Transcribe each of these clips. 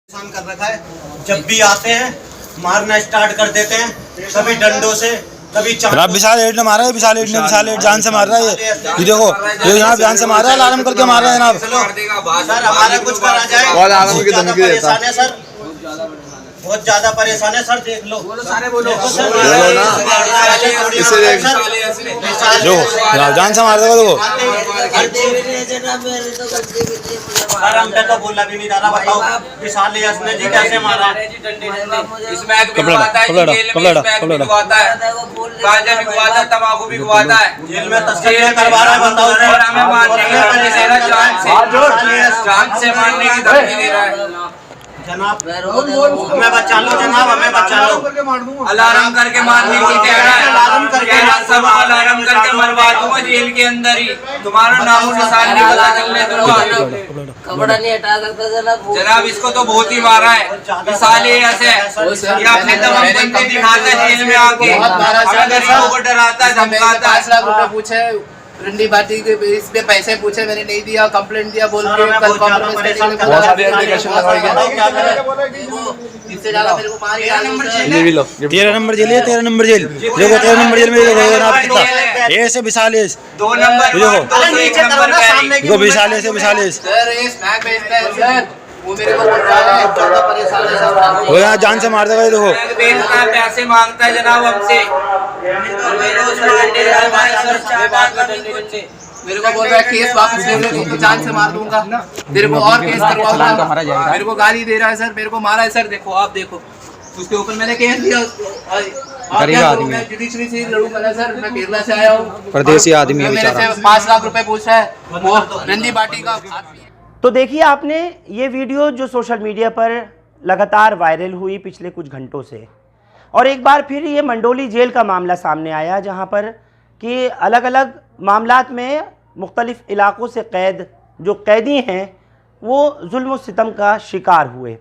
परेशान कर रखा है। जब भी आते हैं मारना स्टार्ट कर देते हैं, कभी डंडों से कभी जनाब विशाल एड ने मारा है। विशाल एड जान से मार रहा है। ये देखो ये जनाब जान से मार रहा है, अलार्म करके मार रहा है जनाब। सर हमारा कुछ करा जाए, बहुत ज्यादा परेशान है सर। देख लो जान से मार देगा देखो। सर हम पे तो बोला भी नहीं रहा। बताओ विशाल ने जी कैसे मारा? इसमें तम्बाकू भी गुवाता है, जेल में तस्करी करवा रहा है। बताओ और हमें मारने की धमकी दे रहा है, जान से मारने की धमकी दे रहा है। जनाब हमें बचा लो, जनाब हमें बचा लो। अलार्म करके मारने की कह रहा है। अलार्म करके सब अलार्म करके मरवा दूंगा जेल के अंदर ही। तुम्हारा नाम निशान नहीं पता चलने दूंगा। कपड़ा नहीं हटा सकता जनाब इसको तो बहुत ही मारा है। विशाल ऐसे ये अपने तमाम बंदे दिखाता है जेल में आके, हमें गरीबों को डराता है, धमकाता है। 5 लाख रुपए पूछे रंडी बाटी के इस पे पैसे पूछे, मैंने नहीं दिया, कंप्लेंट दिया बोल के कल कॉम्प्रोमाइज करने के लिए बोला। इससे ज्यादा मेरे को मार दिया। 13 नंबर जेल है, 13 नंबर जेल। देखो 13 नंबर जेल में देखो जनाब कितना ऐसे विशाल है। 2 नंबर देखो विशाल है, विशाल है। सर ये स्नैक बेचता है सर, वो मेरे को बोल रहा है ज्यादा परेशान है सर। वो यहाँ जान से मार देगा। देखो बेचता है, पैसे मांगता है जनाब हमसे। मेरे को बोल रहा है केस वापस ले लो, तो जान से मार दूंगा, तेरे को और केस करवाऊंगा। मेरे को गाली दे रहा है सर, मेरे को मारा है सर। देखो आप देखो उसके ऊपर मैंने केस दिया। मैं जुडिशरी से लड़ूंगा ना सर, मैं केरला से आया हूँ, परदेसी आदमी है मेरे से 5 लाख रुपए पूछ रहा है वो रंडी बाटी का। तो देखिए आपने ये वीडियो जो सोशल मीडिया पर लगातार वायरल हुई पिछले कुछ घंटों से, और एक बार फिर ये मंडोली जेल का मामला सामने आया, जहाँ पर कि अलग अलग मामलात में मुख्तलिफ़ इलाक़ों से जो कैदी हैं वो जुल्म व सितम का शिकार हुए।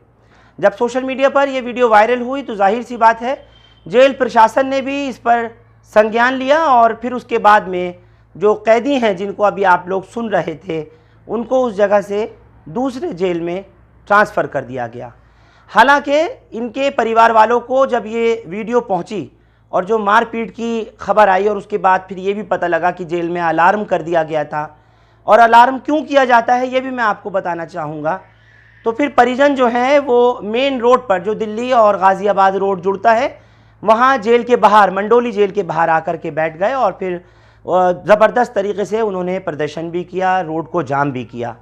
जब सोशल मीडिया पर ये वीडियो वायरल हुई तो जाहिर सी बात है जेल प्रशासन ने भी इस पर संज्ञान लिया, और फिर उसके बाद में जो कैदी हैं जिनको अभी आप लोग सुन रहे थे उनको उस जगह से दूसरे जेल में ट्रांसफ़र कर दिया गया। हालांकि इनके परिवार वालों को जब ये वीडियो पहुंची और जो मारपीट की खबर आई, और उसके बाद फिर ये भी पता लगा कि जेल में अलार्म कर दिया गया था, और अलार्म क्यों किया जाता है ये भी मैं आपको बताना चाहूँगा। तो फिर परिजन जो हैं वो मेन रोड पर, जो दिल्ली और गाज़ियाबाद रोड जुड़ता है, वहाँ जेल के बाहर, मंडोली जेल के बाहर आकर के बैठ गए, और फिर ज़बरदस्त तरीके से उन्होंने प्रदर्शन भी किया, रोड को जाम भी किया।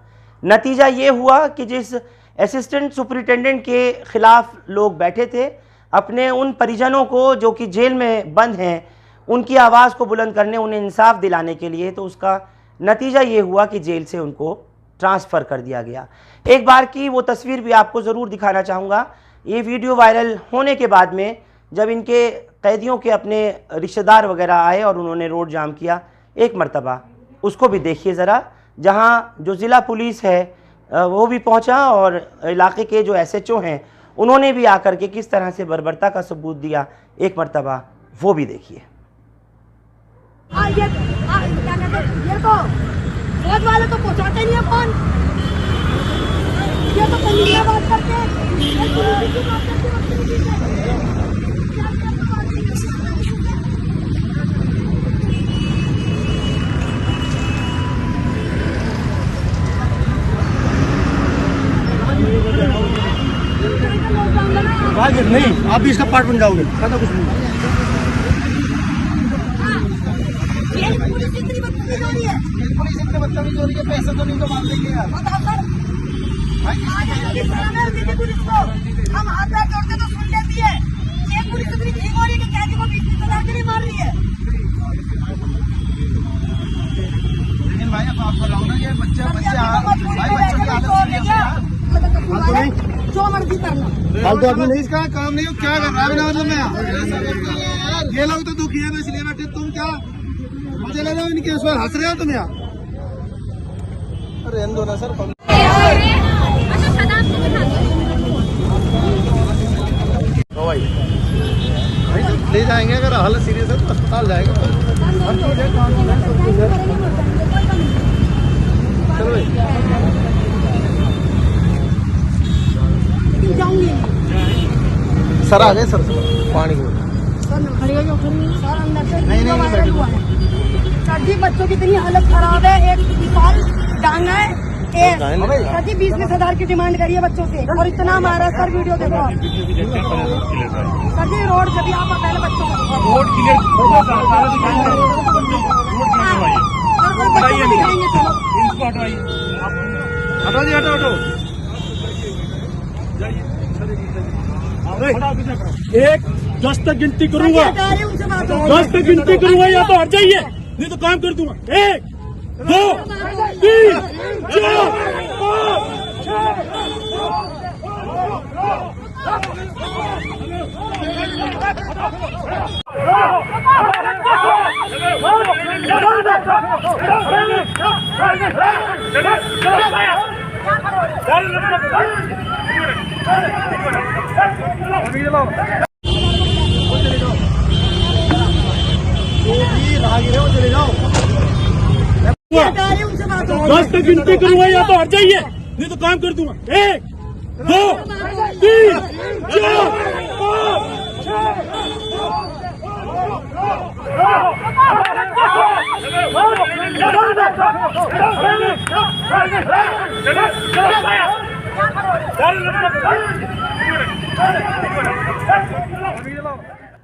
नतीजा ये हुआ कि जिस असिस्टेंट सुपरिटेंडेंट के ख़िलाफ़ लोग बैठे थे, अपने उन परिजनों को जो कि जेल में बंद हैं उनकी आवाज़ को बुलंद करने, उन्हें इंसाफ दिलाने के लिए, तो उसका नतीजा ये हुआ कि जेल से उनको ट्रांसफ़र कर दिया गया। एक बार की वो तस्वीर भी आपको ज़रूर दिखाना चाहूँगा। ये वीडियो वायरल होने के बाद में जब इनके कैदियों के अपने रिश्तेदार वगैरह आए और उन्होंने रोड जाम किया, एक मर्तबा उसको भी देखिए ज़रा, जहाँ जो ज़िला पुलिस है वो भी पहुँचा, और इलाके के जो SHO हैं उन्होंने भी आकर के किस तरह से बर्बरता का सबूत दिया, एक मर्तबा वो भी देखिए। ये तो रोड वाले तो पहुंचाते नहीं है फोन, ये तो पंजीला बात करके नहीं, आप भी इसका पार्ट बन जाओगे, पता कुछ नहीं। पुलिस इतनी बदतमीज हो रही है, पैसा तो नहीं कमा देंगे यार। पुलिस को हम हाथ पैर जोड़ते तो सुन लेती है, ये पुलिस इतनी ठीक हो रही है कि कैदी को भी नहीं मार रही है। लेकिन भाई अब आप बताओ ना, ये बच्चे जो मर्जी करना, फालतू आदमी नहीं, इसका काम नहीं हो, क्या कर रहा है मतलब मैं। ये लोग तो दुखी है, इसलिए बैठे, तुम क्या मजे ले रहे हो इनके, इस बार हंस रहे हो तुम यहाँ। अरे दो ना सर, ले जाएंगे, अगर हालत सीरियस है तो अस्पताल जाएगा। चलो लेकिन जाऊंगी नहीं। सर आ गए सर पानी को सर खड़ी हो जाओ, सर अंदर से वीडियो वायरल हुआ है। सर जी बच्चों की इतनी हालत खराब है, एक दीपाल डांगा है, सर जी 20,000 की डिमांड करी है बच्चों से और इतना मारा सर। वीडियो देखो आप। सर जी रोड जब आप पहले बच्चों को रोड क्लियर हटो जी हटो हटो। एक 10 तक गिनती करूंगा, उनसे बात हो। 10 तक गिनती करूंगा, या तो हट जाइए नहीं तो काम कर दूंगा। 1 2 3 4 5 उनसे बात हो। 10 तक गिनती करूंगा, या तो हट जाइए नहीं तो काम कर दूंगा। 1 2 3 4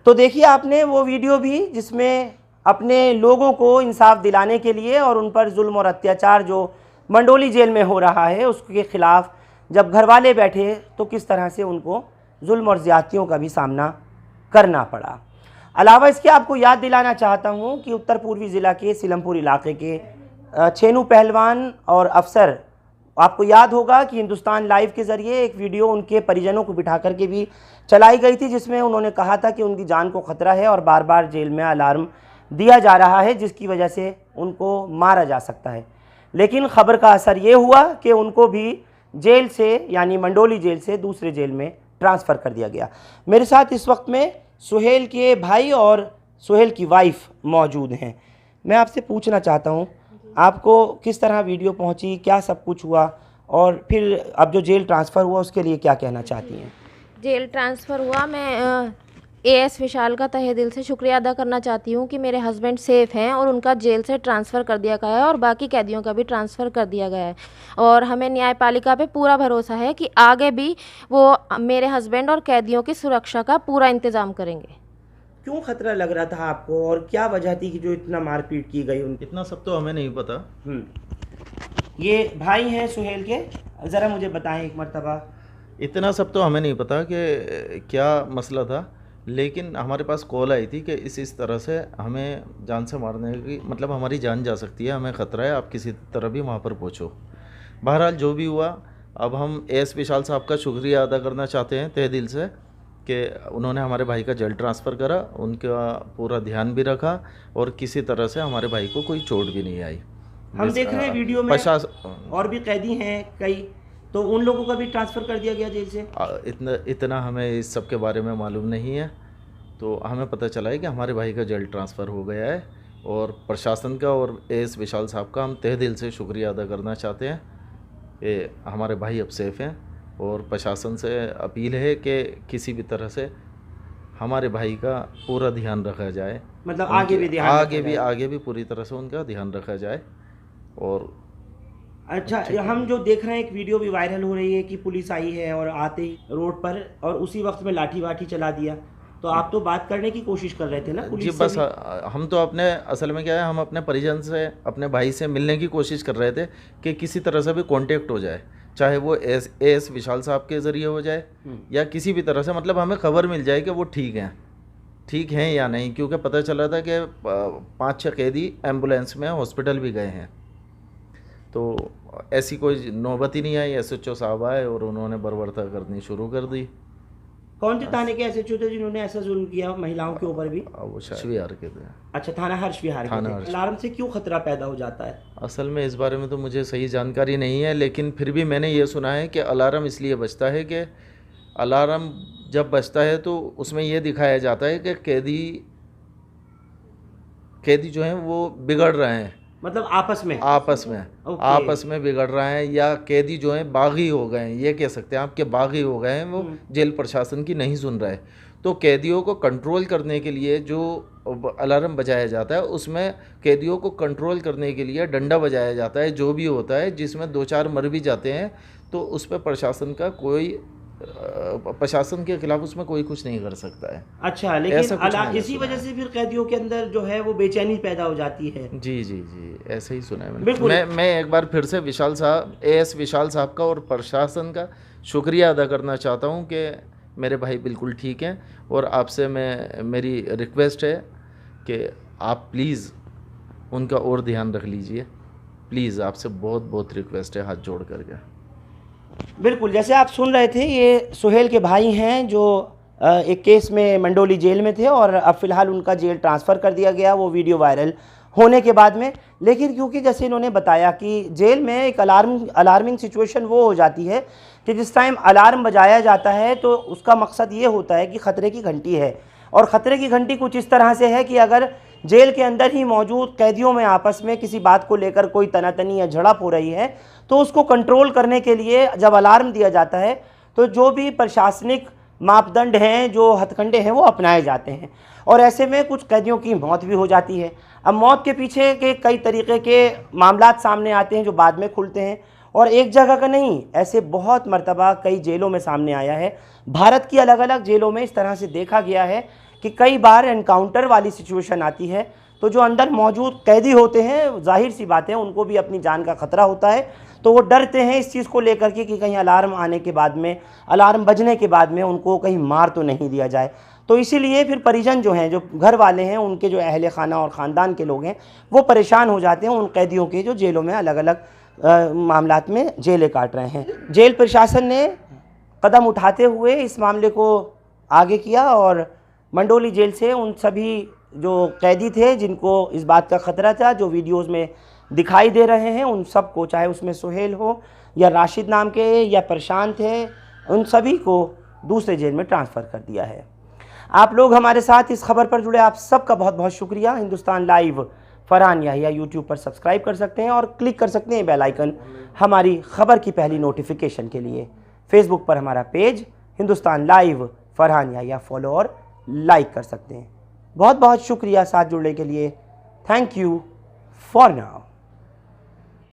तो देखिए आपने वो वीडियो भी जिसमें अपने लोगों को इंसाफ दिलाने के लिए और उन पर जुल्म और अत्याचार जो मंडोली जेल में हो रहा है उसके ख़िलाफ़ जब घर वाले बैठे तो किस तरह से उनको जुल्म और ज़्यादतियों का भी सामना करना पड़ा। अलावा इसके आपको याद दिलाना चाहता हूँ कि उत्तर पूर्वी ज़िला के सिलमपुर इलाके के छेनू पहलवान और अफसर, आपको याद होगा कि हिंदुस्तान लाइव के ज़रिए एक वीडियो उनके परिजनों को बिठा करके भी चलाई गई थी जिसमें उन्होंने कहा था कि उनकी जान को ख़तरा है और बार बार जेल में अलार्म दिया जा रहा है जिसकी वजह से उनको मारा जा सकता है। लेकिन ख़बर का असर ये हुआ कि उनको भी जेल से यानी मंडोली जेल से दूसरे जेल में ट्रांसफ़र कर दिया गया। मेरे साथ इस वक्त में सुहेल के भाई और सुहेल की वाइफ मौजूद हैं। मैं आपसे पूछना चाहता हूँ आपको किस तरह वीडियो पहुँची, क्या सब कुछ हुआ और फिर अब जो जेल ट्रांसफ़र हुआ उसके लिए क्या कहना चाहती हैं? जेल ट्रांसफ़र हुआ, मैं एएस विशाल का तहे दिल से शुक्रिया अदा करना चाहती हूँ कि मेरे हस्बैंड सेफ़ हैं और उनका जेल से ट्रांसफ़र कर दिया गया है और बाकी कैदियों का भी ट्रांसफ़र कर दिया गया है। और हमें न्यायपालिका पे पूरा भरोसा है कि आगे भी वो मेरे हस्बैंड और कैदियों की सुरक्षा का पूरा इंतज़ाम करेंगे। क्यों खतरा लग रहा था आपको और क्या वजह थी कि जो इतना मारपीट की गई उनकी? इतना सब तो हमें नहीं पता। ये भाई हैं सुहेल के, ज़रा मुझे बताएं एक मर्तबा। इतना सब तो हमें नहीं पता कि क्या मसला था, लेकिन हमारे पास कॉल आई थी कि इस तरह से हमें जान से मारने की, मतलब हमारी जान जा सकती है, हमें ख़तरा है, आप किसी तरह भी वहाँ पर पहुँचो। बहरहाल जो भी हुआ, अब हम एएस विशाल साहब का शुक्रिया अदा करना चाहते हैं तहे दिल से कि उन्होंने हमारे भाई का जेल ट्रांसफ़र करा, उनका पूरा ध्यान भी रखा और किसी तरह से हमारे भाई को कोई चोट भी नहीं आई। हम देख रहे हैं वीडियो में और भी कैदी हैं कई, तो उन लोगों का भी ट्रांसफ़र कर दिया गया जेल से? इतना हमें इस सब के बारे में मालूम नहीं है। तो हमें पता चला है कि हमारे भाई का जेल ट्रांसफ़र हो गया है और प्रशासन का और एएस विशाल साहब का हम तहे दिल से शुक्रिया अदा करना चाहते हैं कि हमारे भाई अब सेफ़ हैं। और प्रशासन से अपील है कि किसी भी तरह से हमारे भाई का पूरा ध्यान रखा जाए, मतलब आगे भी पूरी तरह से उनका ध्यान रखा जाए। और अच्छा, हम जो देख रहे हैं एक वीडियो भी वायरल हो रही है कि पुलिस आई है और आते ही रोड पर और उसी वक्त में लाठी वाठी चला दिया, तो आप तो बात करने की कोशिश कर रहे थे ना पुलिस जी? बस हम तो अपने, असल में क्या है, हम अपने परिजन से, अपने भाई से मिलने की कोशिश कर रहे थे कि किसी तरह से भी कांटेक्ट हो जाए, चाहे वो एएस विशाल साहब के ज़रिए हो जाए या किसी भी तरह से, मतलब हमें खबर मिल जाए कि वो ठीक हैं या नहीं। क्योंकि पता चला था कि 5-6 कैदी एम्बुलेंस में हॉस्पिटल भी गए हैं, तो ऐसी कोई नौबत ही नहीं आई। एसएचओ साहब आए और उन्होंने बर्बरता करनी शुरू कर दी। कौन से थाने के एसएचओ थे जिन्होंने ऐसा जुल्म किया महिलाओं के ऊपर भी? वो हर्ष विहार के थे। अच्छा, थाना हर्ष विहार के थे। अलार्म से क्यों खतरा पैदा हो जाता है? असल में इस बारे में तो मुझे सही जानकारी नहीं है, लेकिन फिर भी मैंने ये सुना है कि अलार्म इसलिए बजता है कि अलार्म जब बजता है तो उसमें ये दिखाया जाता है कि कैदी जो हैं वो बिगड़ रहे हैं, मतलब आपस में आपस में बिगड़ रहा है, या कैदी जो हैं बागी हो गए हैं, ये कह सकते हैं आपके बागी हो गए हैं, वो जेल प्रशासन की नहीं सुन रहा है। तो कैदियों को कंट्रोल करने के लिए जो अलार्म बजाया जाता है, उसमें कैदियों को कंट्रोल करने के लिए डंडा बजाया जाता है, जो भी होता है, जिसमें 2-4 मर भी जाते हैं, तो उस पर प्रशासन के खिलाफ उसमें कोई कुछ नहीं कर सकता है। अच्छा, लेकिन इसी वजह से फिर कैदियों के अंदर जो है वो बेचैनी पैदा हो जाती है। जी, ऐसे ही सुना है मैंने। मैं एक बार फिर से विशाल साहब, AS विशाल साहब का और प्रशासन का शुक्रिया अदा करना चाहता हूं कि मेरे भाई बिल्कुल ठीक हैं, और आपसे मेरी रिक्वेस्ट है कि आप प्लीज़ उनका और ध्यान रख लीजिए, प्लीज़, आपसे बहुत बहुत रिक्वेस्ट है, हाथ जोड़ करके। बिल्कुल, जैसे आप सुन रहे थे, ये सुहेल के भाई हैं जो एक केस में मंडोली जेल में थे और अब फ़िलहाल उनका जेल ट्रांसफ़र कर दिया गया, वो वीडियो वायरल होने के बाद में। लेकिन क्योंकि जैसे इन्होंने बताया कि जेल में एक अलार्मिंग सिचुएशन वो हो जाती है कि जिस टाइम अलार्म बजाया जाता है तो उसका मकसद ये होता है कि ख़तरे की घंटी है, और ख़तरे की घंटी कुछ इस तरह से है कि अगर जेल के अंदर ही मौजूद कैदियों में आपस में किसी बात को लेकर कोई तनातनी या झड़प हो रही है, तो उसको कंट्रोल करने के लिए जब अलार्म दिया जाता है तो जो भी प्रशासनिक मापदंड हैं, जो हथकंडे हैं, वो अपनाए जाते हैं, और ऐसे में कुछ कैदियों की मौत भी हो जाती है। अब मौत के पीछे के कई तरीक़े के मामलात सामने आते हैं जो बाद में खुलते हैं, और एक जगह का नहीं, ऐसे बहुत मर्तबा कई जेलों में सामने आया है। भारत की अलग अलग जेलों में इस तरह से देखा गया है कि कई बार एनकाउंटर वाली सिचुएशन आती है, तो जो अंदर मौजूद कैदी होते हैं, जाहिर सी बात है उनको भी अपनी जान का ख़तरा होता है, तो वो डरते हैं इस चीज़ को लेकर के कि कहीं अलार्म आने के बाद में, अलार्म बजने के बाद में उनको कहीं मार तो नहीं दिया जाए। तो इसीलिए फिर परिजन जो हैं, जो घर वाले हैं, उनके जो अहले खाना और ख़ानदान के लोग हैं, वो परेशान हो जाते हैं उन कैदियों के जो जेलों में अलग अलग मामलात में जेलें काट रहे हैं। जेल प्रशासन ने कदम उठाते हुए इस मामले को आगे किया और मंडोली जेल से उन सभी जो कैदी थे जिनको इस बात का ख़तरा था, जो वीडियोस में दिखाई दे रहे हैं, उन सब को, चाहे उसमें सुहेल हो या राशिद नाम के या प्रशांत है, उन सभी को दूसरे जेल में ट्रांसफ़र कर दिया है। आप लोग हमारे साथ इस खबर पर जुड़े, आप सबका बहुत बहुत शुक्रिया। हिंदुस्तान लाइव फरहान याहिया यूट्यूब पर सब्सक्राइब कर सकते हैं और क्लिक कर सकते हैं बेल आइकन हमारी खबर की पहली नोटिफिकेशन के लिए। फेसबुक पर हमारा page Hindustan live Farhan Yahiya follow और लाइक कर सकते हैं। बहुत बहुत शुक्रिया साथ जुड़ने के लिए। Thank you for now.